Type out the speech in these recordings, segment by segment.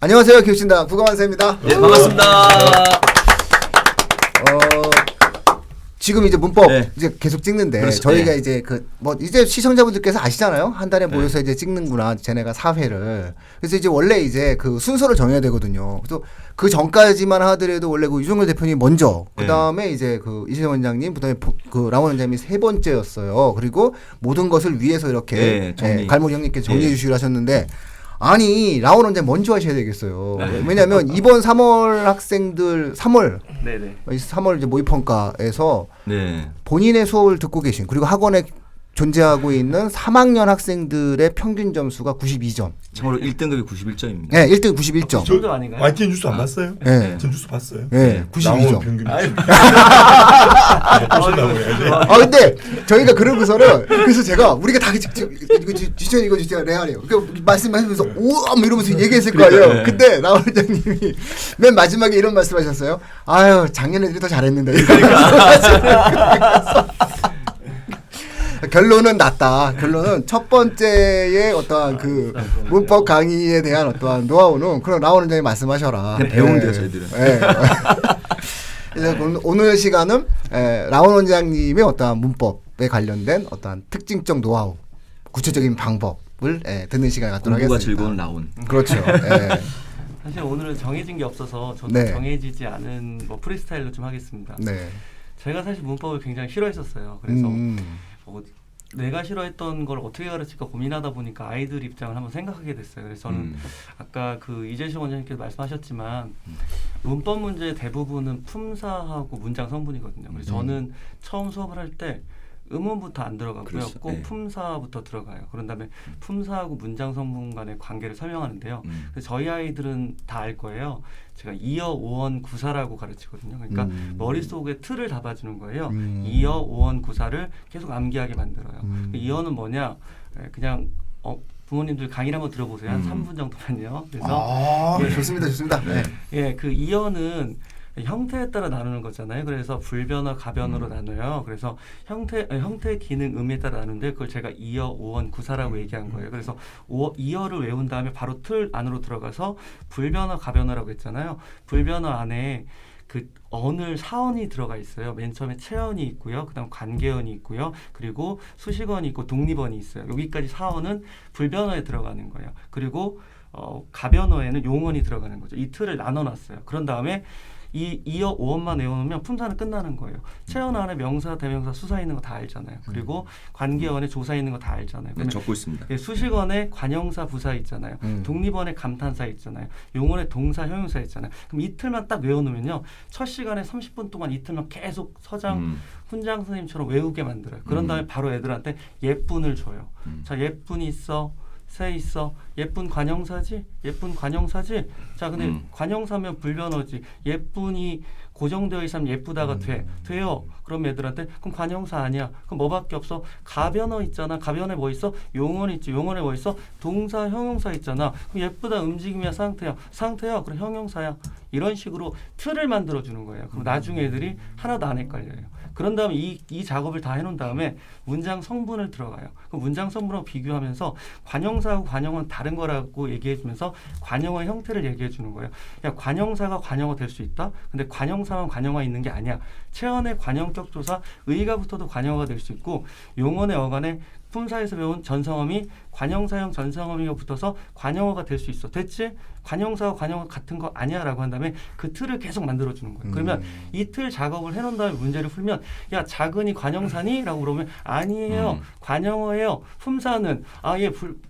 안녕하세요. 교신당 국어만세입니다. 네, 반갑습니다. 지금 이제 문법 네. 이제 계속 찍는데 그렇죠. 저희가 네. 이제 이제 시청자분들께서 아시잖아요. 한 달에 모여서 이제 찍는구나. 쟤네가 4회를. 그래서 이제 원래 이제 그 순서를 정해야 되거든요. 그래서 그 전까지만 하더라도 원래 그 유종열 대표님 먼저, 그 다음에 이제 그 이재정 원장님, 그 다음에 그 라원 원장님이 세 번째였어요. 그리고 모든 것을 위해서 이렇게 갈모리 형님께 정리해 주시기로 하셨는데. 아니 라온 원장 먼저 하셔야 되겠어요. 왜냐하면 이번 3월 학생들 3월 이제 모의평가에서 본인의 수업을 듣고 계신 그리고 학원에 존재하고 있는 3학년 학생들의 평균 점수가 92점. 참고로 1등급이 91점입니다. 네, 1등 91점. 저 아닌가요? YTN 뉴스 안 봤어요? 네. 전 뉴스 봤어요. 네, 92점. 평균. 근데 저희가 그러고서는 그래서 제가 우리가 다 이거 주시면 이거 주세요 레알이에요. 그 말씀하시면서 우와 이러면서 얘기했을 거 아니에요. 근데 라 원장님이 맨 마지막에 이런 말씀하셨어요. 아유 작년 애들이 더 잘했는데. 결론은 낮다. 결론은 첫 번째의 어떠한 그 문법 강의에 대한 어떠한 노하우는 그런 라온 원장님 말씀하셔라. 배우는데요, 저희들은. 그래서 오늘 시간은 라온 원장님의 어떠한 문법에 관련된 어떠한 특징적 노하우, 구체적인 방법을 듣는 시간을 갖도록 하겠습니다. 공부가 즐거운 라온. 그렇죠. 사실 오늘은 정해진 게 없어서 저도 정해지지 않은 프리스타일로 좀 하겠습니다. 네. 제가 사실 문법을 굉장히 싫어했었어요. 그래서 내가 싫어했던 걸 어떻게 가르칠까 고민하다 보니까 아이들 입장을 한번 생각하게 됐어요. 그래서 저는 아까 그 이재식 원장님께서 말씀하셨지만 문법 문제의 대부분은 품사하고 문장 성분이거든요. 그래서 저는 처음 수업을 할 때 음운부터 안 들어가고요. 그렇죠. 꼭 품사부터 들어가요. 그런 다음에 품사하고 문장 성분 간의 관계를 설명하는데요. 그래서 저희 아이들은 다 알 거예요. 제가 이어, 오언, 구사라고 가르치거든요. 그러니까 머릿속에 틀을 잡아주는 거예요. 이어, 오언, 구사를 계속 암기하게 만들어요. 이어는 뭐냐? 그냥 부모님들 강의를 한번 들어보세요. 한 3분 정도만요. 그래서 좋습니다. 좋습니다. 그 이어는 형태에 따라 나누는 거잖아요. 그래서 불변어, 가변어로 나눠요. 그래서 형태, 기능, 의미에 따라 나누는데 그걸 제가 이어, 오언, 구사라고 얘기한 거예요. 그래서 이어를 외운 다음에 바로 틀 안으로 들어가서 불변어, 가변어라고 했잖아요. 불변어 안에 그 언을 사언이 들어가 있어요. 맨 처음에 체언이 있고요. 그다음 관계언이 있고요. 그리고 수식언이 있고 독립언이 있어요. 여기까지 사언은 불변어에 들어가는 거예요. 그리고 가변어에는 용언이 들어가는 거죠. 이 틀을 나눠놨어요. 그런 다음에 이 이어 오언만 외워놓으면 품사는 끝나는 거예요. 체언 안에 명사, 대명사, 수사 있는 거 다 알잖아요. 그리고 관계언에 조사 있는 거 다 알잖아요. 네, 적고 있습니다. 수식언에 관형사, 부사 있잖아요. 독립언에 감탄사 있잖아요. 용언에 동사, 형용사 있잖아요. 그럼 이틀만 딱 외워놓으면요. 첫 시간에 30분 동안 이틀만 계속 서장, 훈장 선생님처럼 외우게 만들어요. 그런 다음에 바로 애들한테 예쁜을 줘요. 자, 예쁜이 있어. 새 있어. 예쁜 관형사지? 예쁜 관형사지? 자, 근데 관형사면 불변어지. 예쁜이 고정되어 있으면 예쁘다가 돼요. 그럼 애들한테 그럼 관형사 아니야. 그럼 뭐밖에 없어? 가변어 있잖아. 가변에 뭐 있어? 용언 있지. 용언에 뭐 있어? 동사, 형용사 있잖아. 그럼 예쁘다 움직임이야, 상태야. 상태야. 그럼 형용사야. 이런 식으로 틀을 만들어주는 거예요. 그럼 나중에 애들이 하나도 안 헷갈려요. 그런 다음에 이 작업을 다 해놓은 다음에 문장 성분을 들어가요. 그 문장 성분하고 비교하면서 관형사하고 관형어는 다른 거라고 얘기해주면서 관형어의 형태를 얘기해주는 거예요. 야, 관형사가 관형어 될 수 있다? 근데 관형사만 관형어가 있는 게 아니야. 체언의 관형격 조사, 의가 붙어도 관형어가 될 수 있고 용언의 어간에 품사에서 배운 전성어미 관형사형 전성어미가 붙어서 관형어가 될 수 있어. 됐지? 관형사와 관형어 같은 거 아니야 라고 한 다음에 그 틀을 계속 만들어주는 거예요. 그러면 이 틀 작업을 해놓은 다음에 문제를 풀면 야 작은이 관형사니? 라고 물어보면 아니에요. 관형어예요. 품사는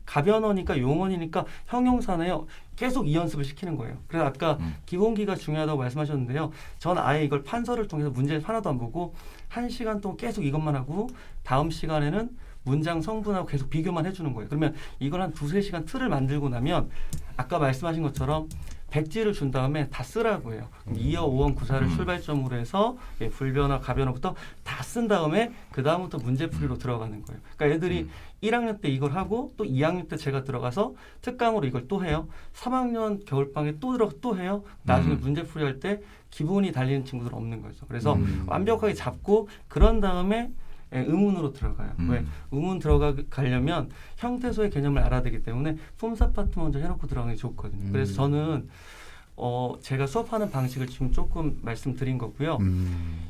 가변어니까 용언이니까 형용사네요. 계속 이 연습을 시키는 거예요. 그래서 아까 기본기가 중요하다고 말씀하셨는데요. 저는 아예 이걸 판서를 통해서 문제 하나도 안 보고 1시간 동안 계속 이것만 하고 다음 시간에는 문장 성분하고 계속 비교만 해주는 거예요. 그러면 이걸 한 2-3시간 틀을 만들고 나면 아까 말씀하신 것처럼 백지를 준 다음에 다 쓰라고 해요. 이어, 오언, 구사를 출발점으로 해서 불변어, 가변어부터 다 쓴 다음에 그 다음부터 문제풀이로 들어가는 거예요. 그러니까 애들이 1학년 때 이걸 하고 또 2학년 때 제가 들어가서 특강으로 이걸 또 해요. 3학년 겨울방에 또 해요. 나중에 문제풀이 할 때 기본이 달리는 친구들은 없는 거죠. 그래서 완벽하게 잡고 그런 다음에 예, 의문으로 들어가요. 왜 의문 들어가려면 형태소의 개념을 알아야 되기 때문에 폼사 파트 먼저 해놓고 들어가는 게 좋거든요. 그래서 저는 제가 수업하는 방식을 지금 조금 말씀드린 거고요.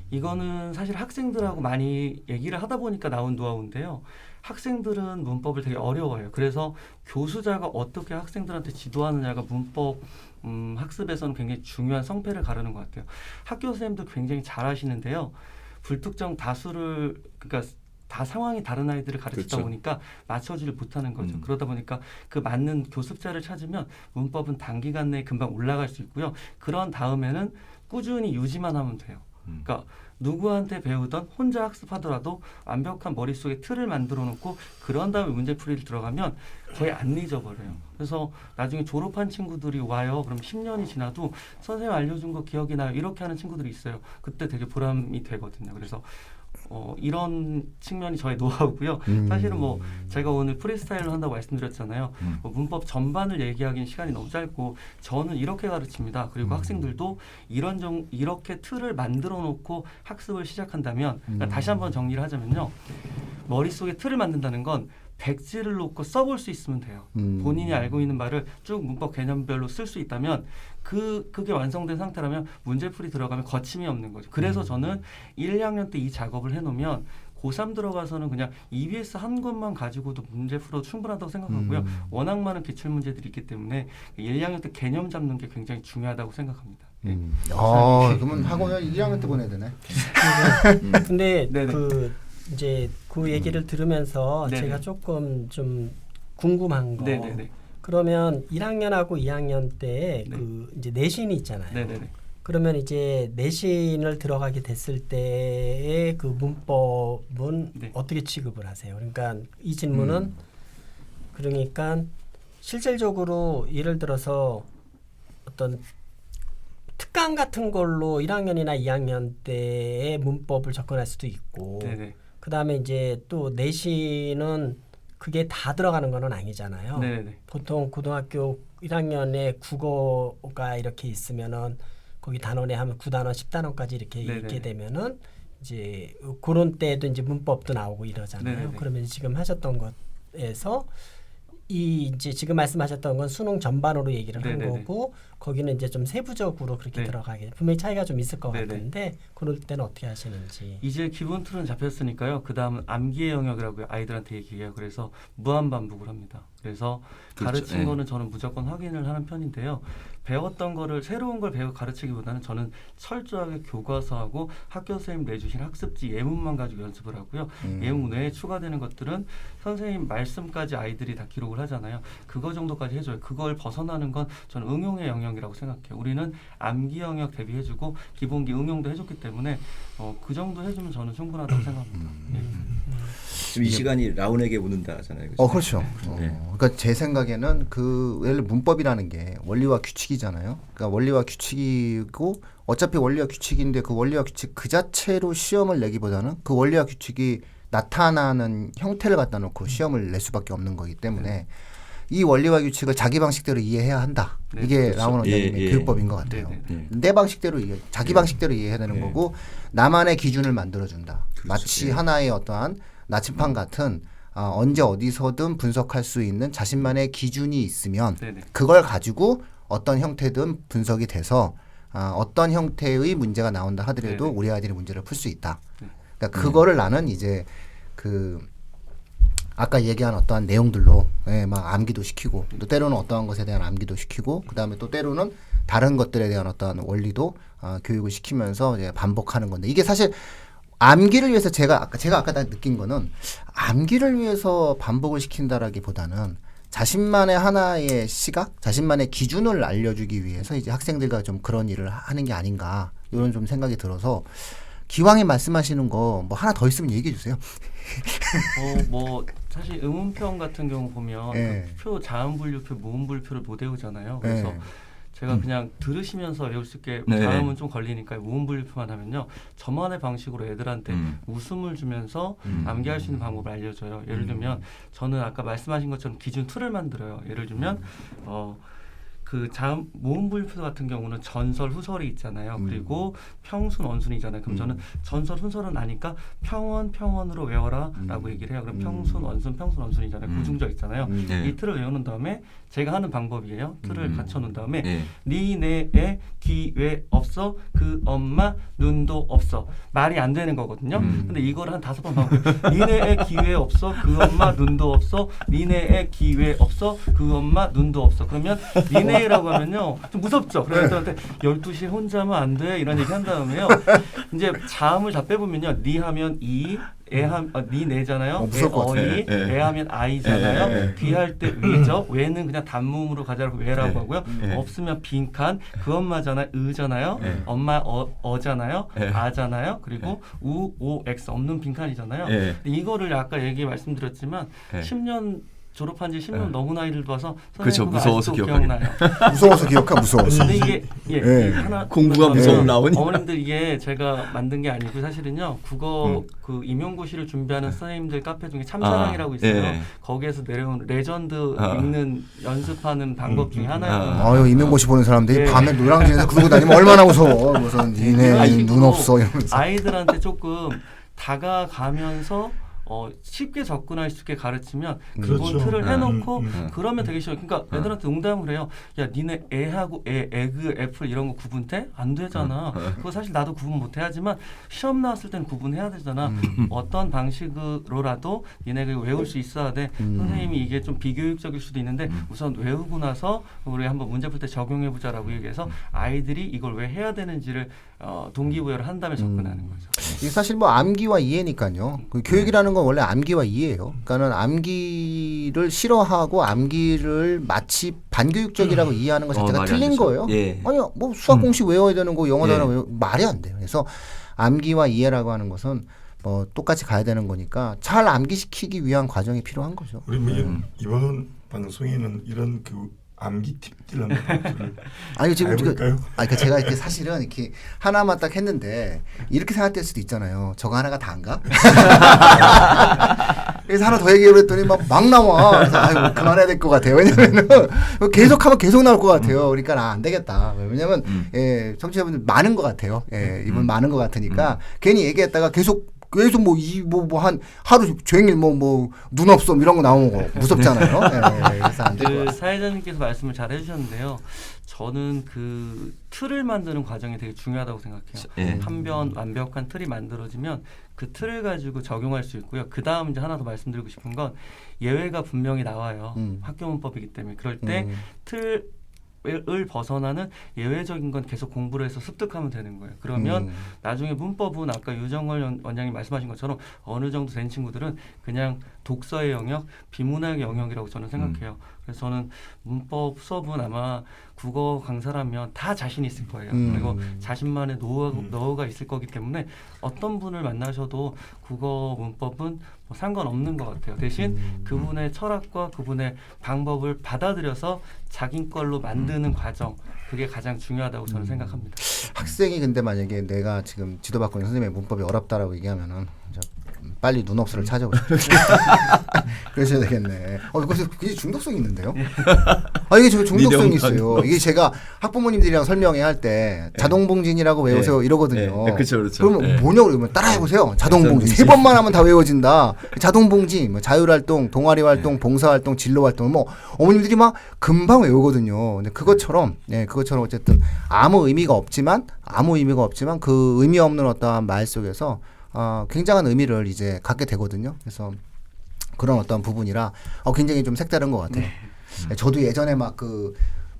이거는 사실 학생들하고 많이 얘기를 하다 보니까 나온 노하우인데요. 학생들은 문법을 되게 어려워해요. 그래서 교수자가 어떻게 학생들한테 지도하느냐가 문법 학습에서는 굉장히 중요한 성패를 가르는 것 같아요. 학교 선생님도 굉장히 잘하시는데요. 불특정 다수를 그러니까 다 상황이 다른 아이들을 가르치다 그렇죠. 보니까 맞춰지를 못하는 거죠. 그러다 보니까 그 맞는 교습자를 찾으면 문법은 단기간 내에 금방 올라갈 수 있고요. 그런 다음에는 꾸준히 유지만 하면 돼요. 그러니까 누구한테 배우던 혼자 학습하더라도 완벽한 머릿속에 틀을 만들어 놓고 그런 다음에 문제풀이를 들어가면 거의 안 잊어버려요. 그래서 나중에 졸업한 친구들이 와요. 그럼 10년이 지나도 선생님 알려준 거 기억이 나요. 이렇게 하는 친구들이 있어요. 그때 되게 보람이 되거든요. 그래서 이런 측면이 저의 노하우고요. 사실은 뭐 제가 오늘 프리스타일로 한다고 말씀드렸잖아요. 뭐 문법 전반을 얘기하기는 시간이 너무 짧고 저는 이렇게 가르칩니다. 그리고 학생들도 이렇게 틀을 만들어 놓고 학습을 시작한다면 그러니까 다시 한번 정리를 하자면요. 머릿속에 틀을 만든다는 건 백지를 놓고 써볼 수 있으면 돼요. 본인이 알고 있는 말을 쭉 문법 개념별로 쓸 수 있다면 그게 완성된 상태라면 문제풀이 들어가면 거침이 없는 거죠. 그래서 저는 1, 2학년 때 이 작업을 해놓으면 고3 들어가서는 그냥 EBS 한 것만 가지고도 문제 풀어도 충분하다고 생각하고요. 워낙 많은 기출문제들이 있기 때문에 1, 2학년 때 개념 잡는 게 굉장히 중요하다고 생각합니다. 그러면 학원을 1학년 때 보내야 되네. 근데 네네. 이제 그 얘기를 들으면서 네네. 제가 조금 좀 궁금한 거. 네네네. 그러면 1학년하고 2학년 때 네. 그 이제 내신이 있잖아요. 네네네. 그러면 이제 내신을 들어가게 됐을 때의 그 문법은 네. 어떻게 취급을 하세요? 그러니까 이 질문은 그러니까 실질적으로 예를 들어서 어떤 특강 같은 걸로 1학년이나 2학년 때의 문법을 접근할 수도 있고 네네. 그다음에 이제 또 내신은 그게 다 들어가는 거는 아니잖아요. 네네. 보통 고등학교 1학년에 국어가 이렇게 있으면은 거기 단원에 하면 9단원, 10단원까지 이렇게 네네네. 있게 되면은 이제 그런 때도 이제 문법도 나오고 이러잖아요. 네네네. 그러면 지금 하셨던 것에서 이 이제 지금 말씀하셨던 건 수능 전반으로 얘기를 한 네네네. 거고 거기는 이제 좀 세부적으로 그렇게 네. 들어가게 분명히 차이가 좀 있을 것 네네. 같은데 그럴 때는 어떻게 하시는지. 이제 기본 틀은 잡혔으니까요. 그 다음은 암기의 영역이라고 아이들한테 얘기해요. 그래서 무한 반복을 합니다. 그래서 그렇죠. 가르친 네. 거는 저는 무조건 확인을 하는 편인데요. 배웠던 거를 새로운 걸 가르치기보다는 저는 철저하게 교과서하고 학교 선생님 내주신 학습지 예문만 가지고 연습을 하고요. 예문 외에 추가되는 것들은 선생님 말씀까지 아이들이 다 기록을 하잖아요. 그거 정도까지 해줘요. 그걸 벗어나는 건 저는 응용의 영역이라고 생각해요. 우리는 암기 영역 대비해주고 기본기 응용도 해줬기 때문에 그 정도 해주면 저는 충분하다고 생각합니다. 예. 지금 이 시간이 라운에게 묻는다 하잖아요. 그죠? 그렇죠. 네. 그러니까 제 생각에는 그 예를 들어 문법이라는 게 원리와 규칙이잖아요. 그러니까 원리와 규칙이고 어차피 원리와 규칙인데 그 원리와 규칙 그 자체로 시험을 내기보다는 그 원리와 규칙이 나타나는 형태를 갖다 놓고 시험을 낼 수밖에 없는 거기 때문에 이 원리와 규칙을 자기 방식대로 이해해야 한다. 네, 이게 그렇죠. 라운 원장님의 예. 교육법인 것 같아요. 네, 네. 내 방식대로 자기 방식대로 이해해야 되는 네. 거고 나만의 기준을 만들어준다. 그렇죠. 마치 예. 하나의 어떠한 나침판 같은 언제 어디서든 분석할 수 있는 자신만의 기준이 있으면 네네. 그걸 가지고 어떤 형태든 분석이 돼서 어떤 형태의 문제가 나온다 하더라도 네네. 우리 아이들이 문제를 풀 수 있다. 네. 그러니까 그거를 나는 이제 아까 얘기한 어떠한 내용들로 막 암기도 시키고 또 때로는 어떠한 것에 대한 암기도 시키고 그다음에 또 때로는 다른 것들에 대한 어떠한 원리도 교육을 시키면서 이제 반복하는 건데 이게 사실 암기를 위해서 제가 아까 다 느낀 거는 암기를 위해서 반복을 시킨다라기보다는 자신만의 하나의 시각, 자신만의 기준을 알려주기 위해서 이제 학생들과 좀 그런 일을 하는 게 아닌가 이런 좀 생각이 들어서 기왕에 말씀하시는 거 뭐 하나 더 있으면 얘기해 주세요. 뭐 사실 의문편 같은 경우 보면 예. 그 표 자음분류표, 모음분류표를 못 외우잖아요. 그래서 예. 제가 그냥 들으시면서 외울 수 있게 네. 자음은 좀 걸리니까 모음분류표만 하면요. 저만의 방식으로 애들한테 웃음을 주면서 암기할 수 있는 방법을 알려줘요. 예를 들면 저는 아까 말씀하신 것처럼 기준 틀을 만들어요. 예를 들면 그 모음분표 같은 경우는 전설 후설이 있잖아요. 그리고 평순 원순이잖아요. 그럼 저는 전설 후설은 아니까 평원으로 외워라라고 얘기를 해요. 그럼 평순 원순이잖아요. 구중적 있잖아요. 네. 이 틀을 외우는 다음에 제가 하는 방법이에요. 틀을 갖춰놓은 다음에 네. 니네에 기회 없어 그 엄마 눈도 없어 말이 안 되는 거거든요. 근데 이걸 한 5번 반복. 니네에 기회 없어 그 엄마 눈도 없어 니네에 기회 없어 그 엄마 눈도 없어. 그러면 니네라고 하면요 좀 무섭죠. 그래서 애들한테 12시에 혼자 하면 안 돼 이런 얘기 한 다음에요. 이제 자음을 다 빼보면요. 니 하면 이 니네잖아요. 무서울 것 같아. 어이, 애하면 아이잖아요. 귀할 때 위죠. 외는 그냥 단모음으로 가자고 외라고 하고요. 없으면 빈칸. 그 엄마잖아요. 의잖아요. 엄마 어잖아요. 아잖아요. 그리고 우, 오, 엑스 없는 빈칸이잖아요. 근데 이거를 아까 말씀드렸지만 10년 졸업한 지 10년 넘은 아이들 봐서 그렇죠. 선생님 무서워서 아직도 기억하겠네. 기억나요. 무서워서 기억하 무서워서. 근데 이게 예. 하나 공부가 더 무서움 하면 나오니? 어머님들 이게 제가 만든 게 아니고 사실은요 국어 그 임용고시를 준비하는 선생님들 카페 중에 참사랑이라고 있어요. 예. 거기에서 내려온 레전드 읽는 연습하는 방법 중에 하나예요. 아유 임용고시 보는 사람들이 예. 밤에 노량진에서 그러고 다니면 얼마나 무서워. 무슨 니네 눈 없어 이러면서. 아이들한테 조금 다가가면서 쉽게 접근할 수 있게 가르치면 기본 그렇죠. 틀을 해놓고 그러면 음. 되게 쉬워요. 그러니까 애들한테 농담을 해요. 야 니네 애하고 에그, 애플 이런 거 구분돼? 안 되잖아. 그거 사실 나도 구분 못해 하지만 시험 나왔을 때는 구분해야 되잖아. 어떤 방식으로라도 니네가 외울 수 있어야 돼. 선생님이 이게 좀 비교육적일 수도 있는데 우선 외우고 나서 우리 한번 문제 풀 때 적용해보자라고 얘기해서 아이들이 이걸 왜 해야 되는지를 동기부여를 한 다음에 접근하는 거죠. 이게 사실 뭐 암기와 이해니까요. 그 교육이라는 건 원래 암기와 이해예요. 그러니까는 암기를 싫어하고 암기를 마치 반교육적이라고 이해하는 것 자체가 말이 안 틀린 되죠. 거예요. 예. 아니요, 뭐 수학 공식 외워야 되는 거 영어 단어 예. 외워 말이 안 돼요. 그래서 암기와 이해라고 하는 것은 뭐 똑같이 가야 되는 거니까 잘 암기시키기 위한 과정이 필요한 거죠. 우리 뭐 이번 방송에는 이런 그 암기 팁들 한번 아니 지금 해볼까요? 아니 제가 이렇게 사실은 이렇게 하나만 딱 했는데 이렇게 생각될 수도 있잖아요. 저거 하나가 다인가? 그래서 하나 더 얘기해버렸더니 막 나와. 그래서 아이고 그만해야 될 것 같아요. 왜냐면은 계속하면 계속 나올 것 같아요. 그러니까 안 되겠다. 왜냐면 예, 청취자분들 많은 것 같아요. 예, 이분 많은 것 같으니까 괜히 얘기했다가 계속 한 하루 종일 눈 없어 이런 거 나오는 거 무섭잖아요. 예, 그래서 안 될 것 같아요. 사회자님께서 말씀을 잘 해주셨는데요. 저는 그 틀을 만드는 과정이 되게 중요하다고 생각해요. 예. 한변 완벽한 틀이 만들어지면 그 틀을 가지고 적용할 수 있고요. 그 다음 이제 하나 더 말씀드리고 싶은 건 예외가 분명히 나와요. 학교 문법이기 때문에 그럴 때 틀을 벗어나는 예외적인 건 계속 공부를 해서 습득하면 되는 거예요. 그러면 나중에 문법은 아까 유정걸 원장님 말씀하신 것처럼 어느 정도 된 친구들은 그냥 독서의 영역, 비문학의 영역이라고 저는 생각해요. 그래서 저는 문법 수업은 아마 국어 강사라면 다 자신 있을 거예요. 그리고 자신만의 노하우가 있을 거기 때문에 어떤 분을 만나셔도 국어 문법은 뭐 상관없는 것 같아요. 대신 그분의 철학과 그분의 방법을 받아들여서 자기 걸로 만드는 과정, 그게 가장 중요하다고 저는 생각합니다. 학생이 근데 만약에 내가 지금 지도받고 있는 선생님의 문법이 어렵다라고 얘기하면은 빨리 눈업수를 찾아오십시오. 그러셔야 되겠네. 이것이 굉장히 중독성이 있는데요. 이게 저 중독성이 있어요. 이게 제가 학부모님들이랑 설명회 할 때 자동봉진이라고 외우세요 이러거든요. 그렇죠. 그러면 뭐냐고 그러면 따라해보세요. 자동봉진. 3번만 하면 다 외워진다. 자동봉진, 뭐 자율활동, 동아리활동, 봉사활동, 진로활동, 뭐 어머님들이 막 금방 외우거든요. 근데 그것처럼 어쨌든 아무 의미가 없지만 그 의미 없는 어떠한 말 속에서 굉장한 의미를 이제 갖게 되거든요. 그래서 그런 어떤 부분이라 굉장히 좀 색다른 것 같아요. 저도 예전에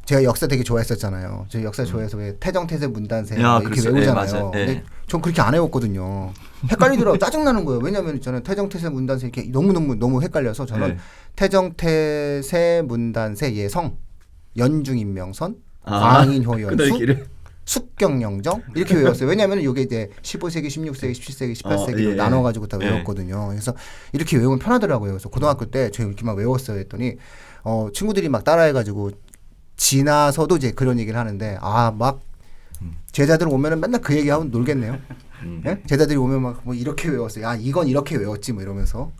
제가 역사 되게 좋아했었잖아요. 저 역사 좋아해서 왜 태정태세 문단세 이렇게 그렇죠. 외우잖아요. 네, 근데 전 그렇게 안 외웠거든요. 헷갈리더라고요. 짜증나는 거예요. 왜냐하면 저는 태정태세 문단세 이렇게 너무 헷갈려서 저는 태정태세 문단세 예성 연중인명선 광인효연수 숙경영정 이렇게 외웠어요. 왜냐하면 이게 이제 15세기, 16세기, 17세기, 18세기로 나눠가지고 다 외웠거든요. 그래서 이렇게 외우면 편하더라고요. 그래서 고등학교 때 저 이렇게 막 외웠어요. 했더니 친구들이 막 따라해가지고 지나서도 이제 그런 얘기를 하는데 막 제자들 오면은 맨날 그 얘기하고 놀겠네요. 네? 제자들이 오면 막 뭐 이렇게 외웠어요. 이건 이렇게 외웠지 뭐 이러면서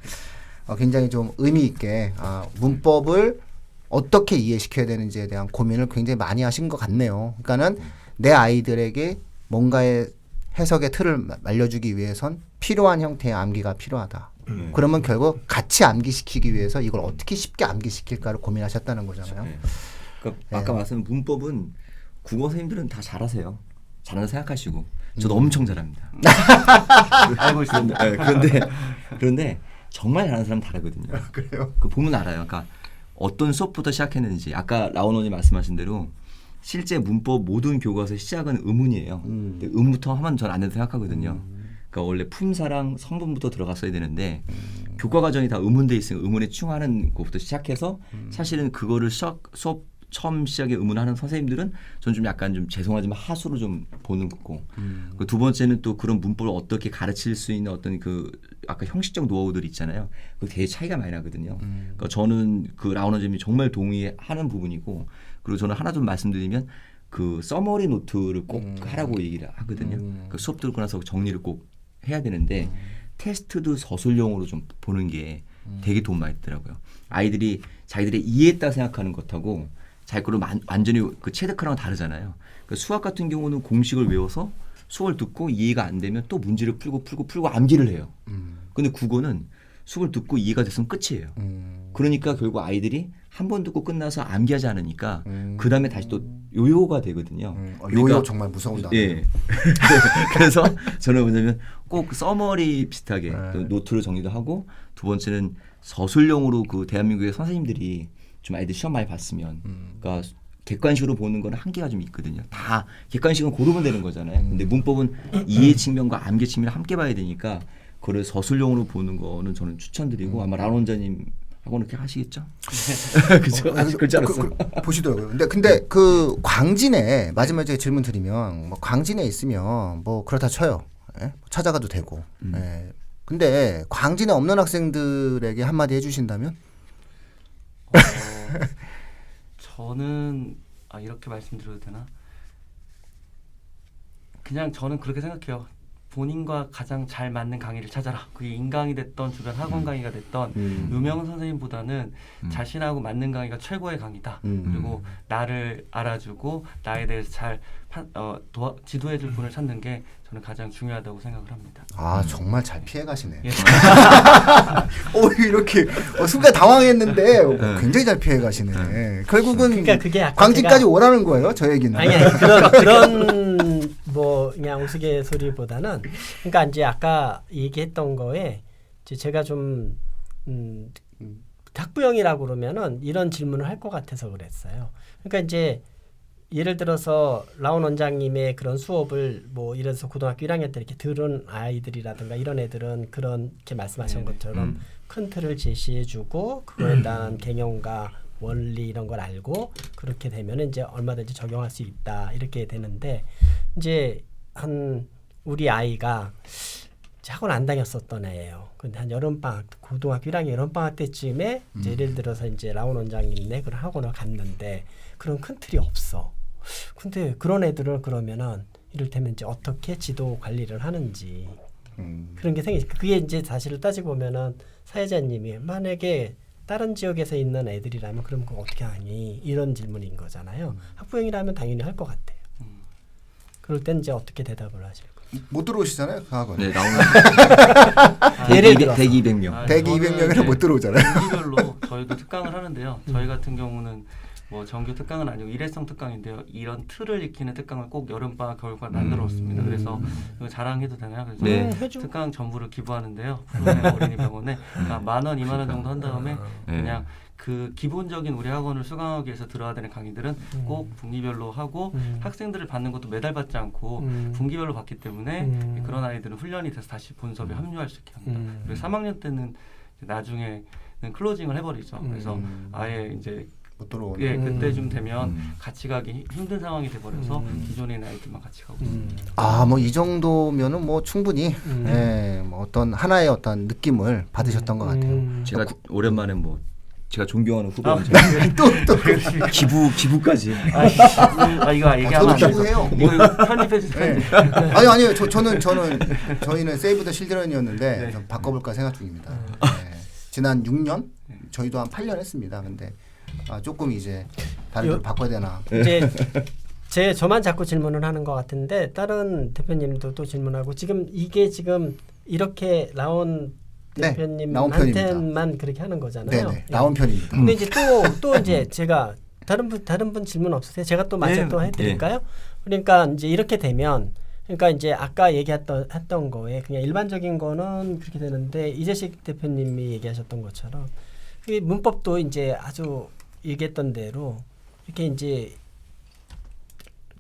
굉장히 좀 의미 있게 문법을 어떻게 이해시켜야 되는지에 대한 고민을 굉장히 많이 하신 것 같네요. 그러니까는 내 아이들에게 뭔가의 해석의 틀을 말려주기 위해선 필요한 형태의 암기가 필요하다. 그러면 결국 같이 암기시키기 위해서 이걸 어떻게 쉽게 암기시킬까를 고민하셨다는 거잖아요. 네. 그러니까 아까 말씀한 문법은 국어 선생님들은 다 잘하세요. 잘한다 생각하시고 저도 엄청 잘합니다. 알고 있습니다. 그런데 정말 잘하는 사람 다르거든요. 그래요? 그 보면 알아요. 그러니까 어떤 수업부터 시작했는지 아까 라오노님 말씀하신 대로 실제 문법 모든 교과서 시작은 의문이에요. 근데 의문부터 하면 전 안 된다고 생각하거든요. 그러니까 원래 품사랑 성분부터 들어갔어야 되는데 교과 과정이 다 의문돼 있으니까 의문에 충하는 것부터 시작해서 사실은 그거를 수업 처음 시작에 의문하는 선생님들은 전 좀 약간 좀 죄송하지만 하수로 좀 보는 거고 그 두 번째는 또 그런 문법을 어떻게 가르칠 수 있는 어떤 그 아까 형식적 노하우들 있잖아요. 그 되게 차이가 많이 나거든요. 그러니까 저는 그 라오너님이 정말 동의하는 부분이고 그리고 저는 하나 좀 말씀드리면 그 서머리 노트를 꼭 하라고 얘기를 하거든요. 그 수업 듣고 나서 정리를 꼭 해야 되는데 테스트도 서술형으로 좀 보는 게 되게 도움 많이 되더라고요. 아이들이 자기들이 이해했다 생각하는 것하고 자기 거를 완전히 그 체득하랑 다르잖아요. 그러니까 수학 같은 경우는 공식을 외워서 수업을 듣고 이해가 안 되면 또 문제를 풀고 암기를 해요. 근데 국어는 수업을 듣고 이해가 됐으면 끝이에요. 그러니까 결국 아이들이 한 번 듣고 끝나서 암기하지 않으니까 그 다음에 다시 또 요요가 되거든요. 요요 정말 무서운 단어. 예. 그래서 저는 뭐냐면 꼭 서머리 비슷하게 또 노트를 정리도 하고 두 번째는 서술형으로 그 대한민국의 선생님들이 좀 아이들 시험 많이 봤으면 그러니까 객관식으로 보는 거는 한계가 좀 있거든요. 다 객관식은 고르면 되는 거잖아요. 근데 문법은 이해 측면과 암기 측면을 함께 봐야 되니까 그걸 서술형으로 보는 거는 저는 추천드리고 아마 란 원장님 하고 이렇게 하시겠죠? 그죠? 글자로서 보시더라고요. 근데 그 광진에 마지막에 질문 드리면 뭐 광진에 있으면 뭐 그렇다 쳐요. 예? 찾아가도 되고. 예. 근데 광진에 없는 학생들에게 한마디 해주신다면? 저는 이렇게 말씀드려도 되나? 그냥 저는 그렇게 생각해요. 본인과 가장 잘 맞는 강의를 찾아라. 그게 인강이 됐던 주변 학원 강의가 됐던 유명 선생님보다는 자신하고 맞는 강의가 최고의 강의다. 그리고 나를 알아주고 나에 대해서 잘 지도해줄 분을 찾는 게 저는 가장 중요하다고 생각을 합니다. 아 정말 잘 피해가시네. 예. 이렇게 순간 당황했는데 굉장히 잘 피해가시네. 결국은 그러니까 그게 광진까지 오라는 거예요, 저 얘기는. 아니 그런 뭐 그냥 우스갯소리보다는 그러니까 이제 아까 얘기했던 거에 이제 제가 좀 학부형이라고 그러면은 이런 질문을 할 것 같아서 그랬어요. 그러니까 이제 예를 들어서 라온 원장님의 그런 수업을 뭐 이래서 고등학교 1학년 때 이렇게 들은 아이들이라든가 이런 애들은 그런 이렇게 말씀하신 것처럼 큰 틀을 제시해주고 그거에 대한 개념과 원리 이런 걸 알고 그렇게 되면 이제 얼마든지 적용할 수 있다 이렇게 되는데 이제 한 우리 아이가 학원 안 다녔었던 애예요. 근데 한 여름방학 고등학교 1학년 여름방학 때쯤에 이제 예를 들어서 이제 라온 원장님네 그런 학원을 갔는데 그런 큰 틀이 없어. 근데 그런 애들을 그러면은 이를테면 이제 어떻게 지도 관리를 하는지 그런 게 생기죠. 그게 이제 사실을 따지고 보면은 사회자님이 만약에 다른 지역에서 있는 애들이라면 그럼 그거 어떻게 하니? 이런 질문인 거잖아요. 학부형이라면 당연히 할 것 같아요. 그럴 땐 이제 어떻게 대답을 하실 거예요? 못 들어오시잖아요, 그 학원. 네, 나오는 예를 들어서 대기 200명. 대기 200명이라 못 들어오잖아요. 분기별로 저희도 특강을 하는데요. 저희 같은 경우는 뭐 정규 특강은 아니고 일회성 특강인데요. 이런 틀을 익히는 특강을 꼭 여름방학 겨울방학 만들었습니다. 그래서 이거 자랑해도 되나요? 그래서 네. 특강 전부를 기부하는데요. 어린이병원에 10,000원, 20,000원 정도 한 다음에 그냥 그 기본적인 우리 학원을 수강하기 위해서 들어야 되는 강의들은 꼭 분기별로 하고 학생들을 받는 것도 매달 받지 않고 분기별로 받기 때문에 그런 아이들은 훈련이 돼서 다시 본섭에 합류할 수 있게 합니다. 그리고 3학년 때는 나중에는 클로징을 해버리죠. 그래서 아예 이제 못 들어오는. 예, 그때쯤 되면 같이 가기 힘든 상황이 돼버려서 기존에 있는 아이들만 같이 가고 있습니다. 뭐 이 정도면은 뭐 충분히 예, 뭐 어떤 하나의 어떤 느낌을 받으셨던 것 같아요. 제가 오랜만에 뭐 제가 존경하는 후배 또 기부까지. 이거 얘기하면 안 돼요. 기부해요. 이거 편집해 주세요. 네. 아니요. 저희는 세이브 더 실드런이었는데 좀 바꿔볼까 생각 중입니다. 네. 지난 6년 저희도 한 8년 했습니다. 근데 조금 이제 다른 걸 바꿔야 되나. 이제 저만 자꾸 질문을 하는 것 같은데 다른 대표님도 또 질문하고 지금 이렇게 나온 네, 대표님한테만 그렇게 하는 거잖아요. 네네, 나온 편입니다. 근데 이제 또 이제 제가 다른 분 질문 없으세요? 제가 또 마저 또 해드릴까요? 그러니까 이제 이렇게 되면 그러니까 이제 아까 했던 거에 그냥 일반적인 거는 그렇게 되는데 이재식 대표님이 얘기하셨던 것처럼 그 문법도 이제 아주 얘기했던 대로 이렇게 이제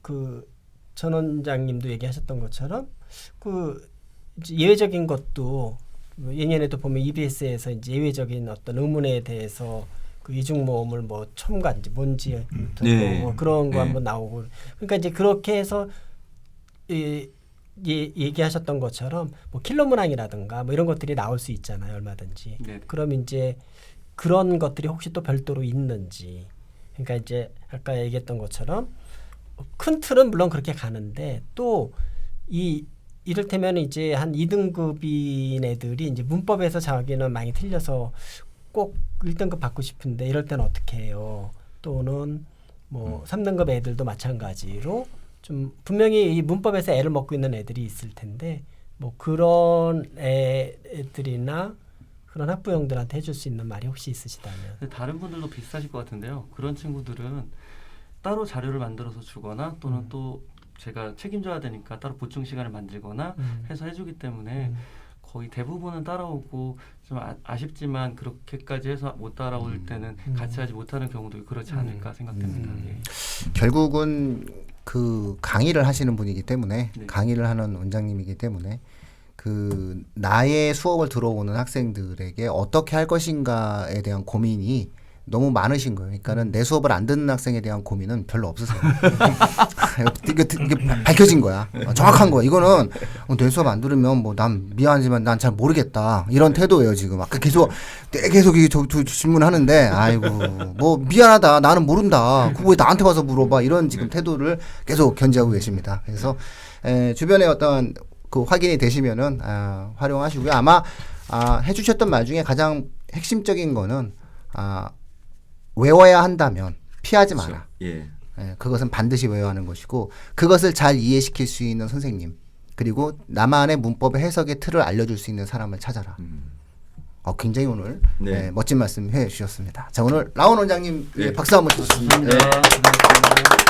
그 전 원장님도 얘기하셨던 것처럼 그 이제 예외적인 것도 예년에도 보면 EBS에서 이제 예외적인 어떤 의문에 대해서 그 이중모음을 뭐 첨가인지 뭔지 뭐 그런 거 한번 나오고 그러니까 이제 그렇게 해서 얘기하셨던 것처럼 뭐 킬러 문항이라든가 뭐 이런 것들이 나올 수 있잖아요 얼마든지. 네. 그럼 이제 그런 것들이 혹시 또 별도로 있는지. 그러니까 이제 아까 얘기했던 것처럼 큰 틀은 물론 그렇게 가는데 또 이를테면 이제 한 2등급인 애들이 이제 문법에서 자기는 많이 틀려서 꼭 1등급 받고 싶은데 이럴 때는 어떻게 해요? 또는 뭐 3등급 애들도 마찬가지로 좀 분명히 이 문법에서 애를 먹고 있는 애들이 있을 텐데 뭐 그런 애들이나 그런 학부형들한테 해줄 수 있는 말이 혹시 있으시다면. 다른 분들도 비슷하실 것 같은데요. 그런 친구들은 따로 자료를 만들어서 주거나 또는 또 제가 책임져야 되니까 따로 보충 시간을 만들거나 해서 해주기 때문에 거의 대부분은 따라오고 좀 아쉽지만 그렇게까지 해서 못 따라올 때는 같이 하지 못하는 경우도 그렇지 않을까 생각됩니다. 예. 결국은 그 강의를 하시는 분이기 때문에 네. 강의를 하는 원장님이기 때문에 그 나의 수업을 들어오는 학생들에게 어떻게 할 것인가에 대한 고민이 너무 많으신 거예요. 그러니까는 내 수업을 안 듣는 학생에 대한 고민은 별로 없으세요. 이게 밝혀진 거야. 정확한 거야. 이거는 내 수업 안 들으면 뭐 난 미안하지만 난 잘 모르겠다. 이런 태도예요 지금. 아까 계속 질문하는데 아이고 뭐 미안하다. 나는 모른다. 그거 왜 나한테 와서 물어봐. 이런 지금 태도를 계속 견지하고 계십니다. 그래서 주변에 어떤 그 확인이 되시면은 활용하시고요. 아마 해주셨던 말 중에 가장 핵심적인 거는 외워야 한다면 피하지 그렇죠. 마라. 예. 그것은 반드시 외워야 하는 것이고 그것을 잘 이해시킬 수 있는 선생님 그리고 나만의 문법의 해석의 틀을 알려줄 수 있는 사람을 찾아라. 굉장히 오늘 멋진 말씀 해주셨습니다. 자 오늘 라온 원장님 박수 한번 주셨습니다. 감사합니다.